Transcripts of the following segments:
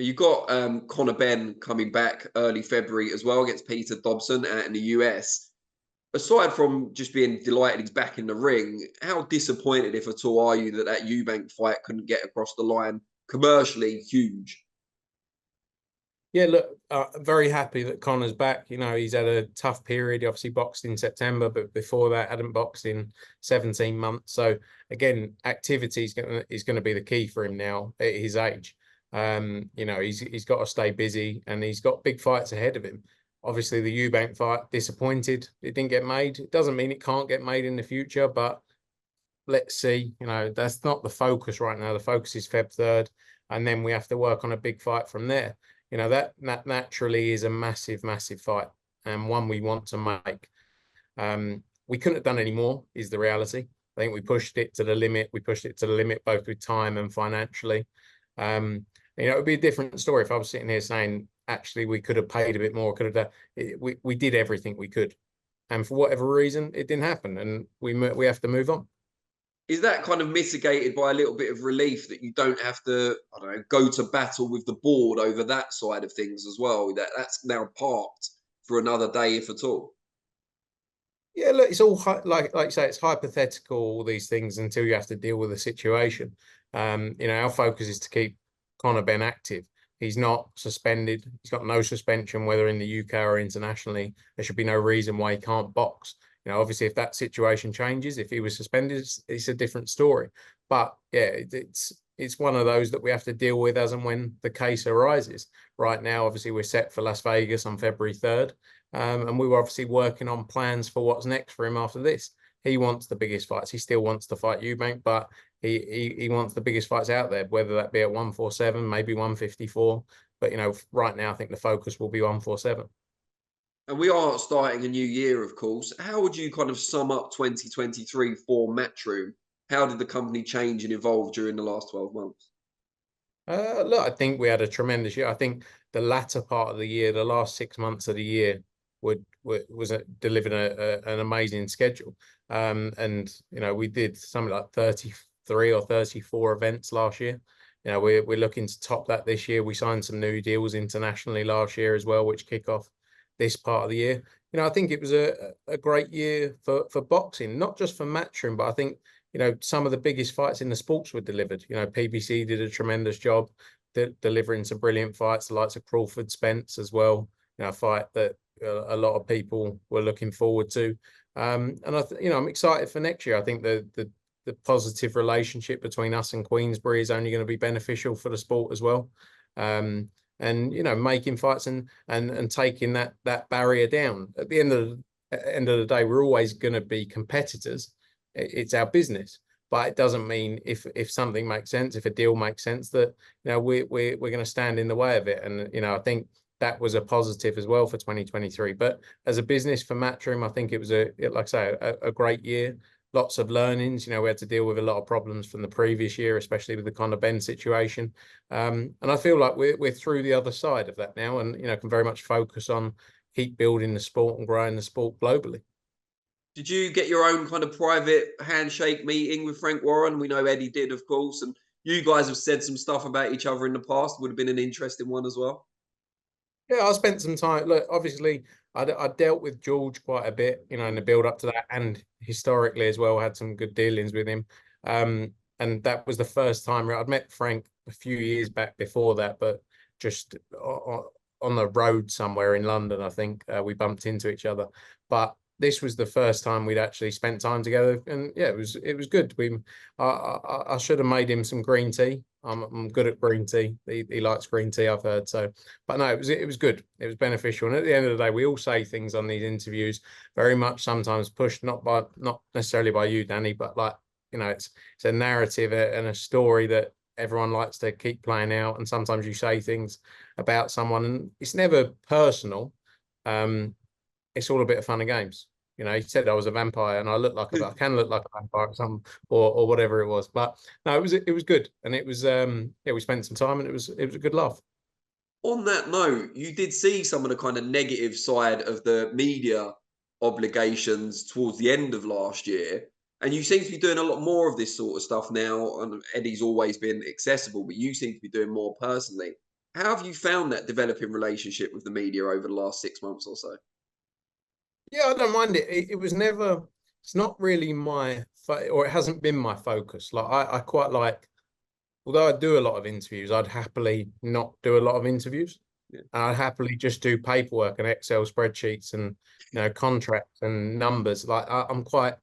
You've got Conor Benn coming back early February as well against Peter Dobson out in the US. Aside from just being delighted he's back in the ring, how disappointed, if at all, are you that that Eubank fight couldn't get across the line? Commercially huge. Yeah, look, very happy that Conor's back. You know, he's had a tough period. He obviously boxed in September, but before that hadn't boxed in 17 months. So again, activity is going to be the key for him now at his age. You know, he's got to stay busy, and he's got big fights ahead of him. Obviously, the Eubank fight, disappointed it didn't get made. It doesn't mean it can't get made in the future, but let's see. You know, that's not the focus right now. The focus is Feb 3rd, and then we have to work on a big fight from there. You know, that naturally is a massive, massive fight, and one we want to make. We couldn't have done any more, is the reality. I think we pushed it to the limit. We pushed it to the limit both with time and financially. You know, it would be a different story if I was sitting here saying, actually, we could have paid a bit more, could have done it. We did everything we could. And for whatever reason, it didn't happen, and we have to move on. Is that kind of mitigated by a little bit of relief that you don't have to, I don't know, go to battle with the board over that side of things as well? That's now parked for another day, if at all. Yeah, look, it's all like you say, it's hypothetical, all these things, until you have to deal with the situation. You know, our focus is to keep Conor Benn active. He's not suspended. He's got no suspension, whether in the UK or internationally. There should be no reason why he can't box. You know, obviously, if that situation changes, if he was suspended, it's a different story. But yeah, it's one of those that we have to deal with as and when the case arises. Right now, obviously, we're set for Las Vegas on February 3rd. And we were obviously working on plans for what's next for him after this. He wants the biggest fights. He still wants to fight Eubank, but he wants the biggest fights out there, whether that be at 147, maybe 154. But, you know, right now, I think the focus will be 147. And we are starting a new year, of course. How would you kind of sum up 2023 for Matchroom? How did the company change and evolve during the last 12 months? Look, I think we had a tremendous year. I think the latter part of the year, the last 6 months of the year, was delivered an amazing schedule. And, you know, we did something like 33 or 34 events last year. You know, we're looking to top that this year. We signed some new deals internationally last year as well, which kick off this part of the year. You know, I think it was a great year for boxing, not just for Matchroom, but I think, you know, some of the biggest fights in the sports were delivered. You know, PBC did a tremendous job delivering some brilliant fights, the likes of Crawford Spence as well. You know, a fight that a lot of people were looking forward to. And you know, I'm excited for next year. I think the positive relationship between us and Queensbury is only going to be beneficial for the sport as well. And you know, making fights and taking that barrier down. At the end of the day, we're always going to be competitors. It's our business, but it doesn't mean if something makes sense, if a deal makes sense, that, you know, we're going to stand in the way of it. And you know, I think that was a positive as well for 2023. But as a business for Matchroom, I think it was like I say, a great year. Lots of learnings. You know, we had to deal with a lot of problems from the previous year, especially with the Conor Benn situation. And I feel like we're through the other side of that now, and, you know, can very much focus on keep building the sport and growing the sport globally. Did you get your own kind of private handshake meeting with Frank Warren? We know Eddie did, of course, and you guys have said some stuff about each other in the past. Would have been an interesting one as well. Yeah, I spent some time. Look, obviously, I dealt with George quite a bit, you know, in the build up to that, and historically as well, had some good dealings with him. And that was the first time I'd met Frank a few years back before that, but just on the road somewhere in London, I think we bumped into each other. But this was the first time we'd actually spent time together, and yeah, it was good. I should have made him some green tea. I'm good at green tea. He likes green tea, I've heard. So, but no, it was good. It was beneficial. And at the end of the day, we all say things on these interviews, very much sometimes pushed not necessarily by you, Danny, but like, you know, it's a narrative and a story that everyone likes to keep playing out. And sometimes you say things about someone, and it's never personal. It's all a bit of fun and games. You know, he said I was a vampire, and I can look like a vampire or whatever it was. But no, it was good, and it was yeah, we spent some time, and it was a good laugh. On that note, you did see some of the kind of negative side of the media obligations towards the end of last year, and you seem to be doing a lot more of this sort of stuff now. And Eddie's always been accessible, but you seem to be doing more personally. How have you found that developing relationship with the media over the last 6 months or so? Yeah, I don't mind it. It was never, it's not really or it hasn't been my focus. Like I quite like, although I do a lot of interviews, I'd happily not do a lot of interviews. Yeah. I'd happily just do paperwork and Excel spreadsheets and, contracts and numbers. Like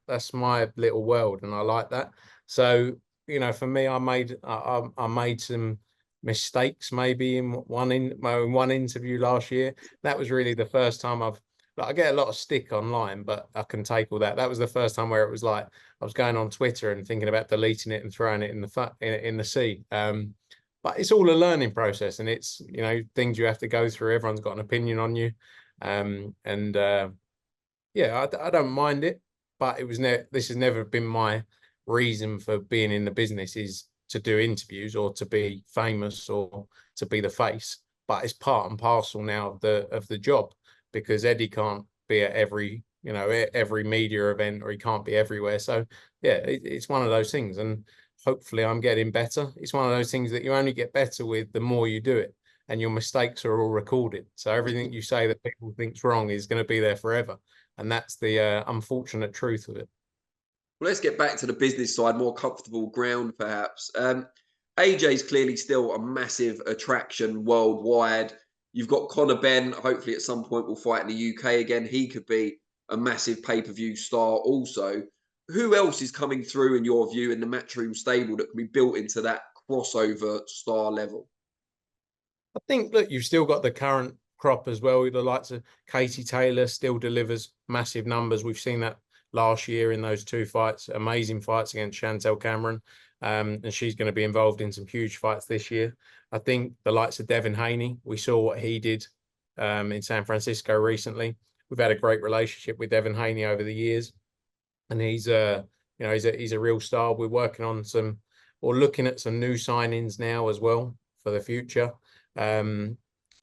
that's my little world, and I like that. So, for me, I made some mistakes maybe in one interview last year. That was really the first time I get a lot of stick online, but I can take all that. That was the first time where it was like I was going on Twitter and thinking about deleting it and throwing it in the sea. But it's all a learning process, and it's things you have to go through. Everyone's got an opinion on you, yeah, I don't mind it, but this has never been my reason for being in the business, is to do interviews or to be famous or to be the face. But it's part and parcel now of the job, because Eddie can't be at every media event, or he can't be everywhere. So yeah, it's one of those things, and hopefully I'm getting better. It's one of those things that you only get better with the more you do it, and your mistakes are all recorded. So everything you say that people think's wrong is going to be there forever. And that's the unfortunate truth of it. Well, let's get back to the business side, more comfortable ground, perhaps. AJ's clearly still a massive attraction worldwide. You've got Conor Benn, hopefully at some point will fight in the UK again. He could be a massive pay-per-view star also. Who else is coming through, in your view, in the Matchroom stable that can be built into that crossover star level? I think, look, you've still got the current crop as well. The likes of Katie Taylor still delivers massive numbers. We've seen that last year in those 2 fights, amazing fights against Chantel Cameron. And she's going to be involved in some huge fights this year. I think the likes of Devin Haney, we saw what he did in San Francisco recently. We've had a great relationship with Devin Haney over the years, and he's a real star. We're working on looking at some new signings now as well for the future. And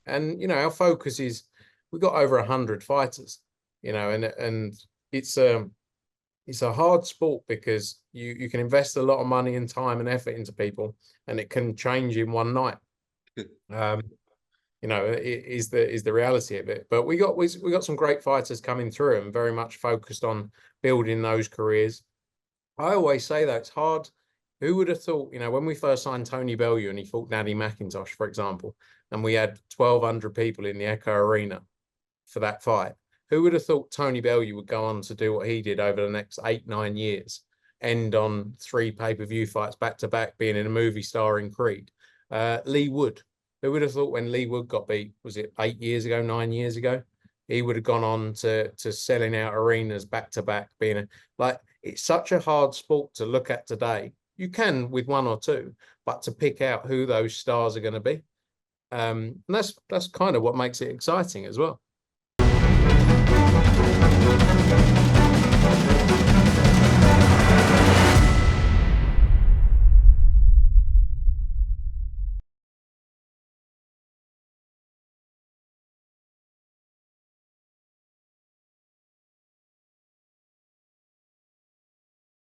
our focus is, we've got over 100 fighters, and it's a hard sport, because you can invest a lot of money and time and effort into people, and it can change in one night. It is the reality of it. But we got some great fighters coming through, and very much focused on building those careers. I always say that it's hard. Who would have thought, when we first signed Tony Bellew and he fought Danny McIntosh, for example, and we had 1,200 people in the Echo Arena for that fight, who would have thought Tony Bellew would go on to do what he did over the next 8-9 years, end on 3 pay-per-view fights back to back, being in a movie starring Creed? Lee Wood. Who would have thought, when Lee Wood got beat, was it 8 years ago, 9 years ago, he would have gone on to selling out arenas back to back, it's such a hard sport to look at today. You can with 1 or 2, but to pick out who those stars are going to be, and that's kind of what makes it exciting as well.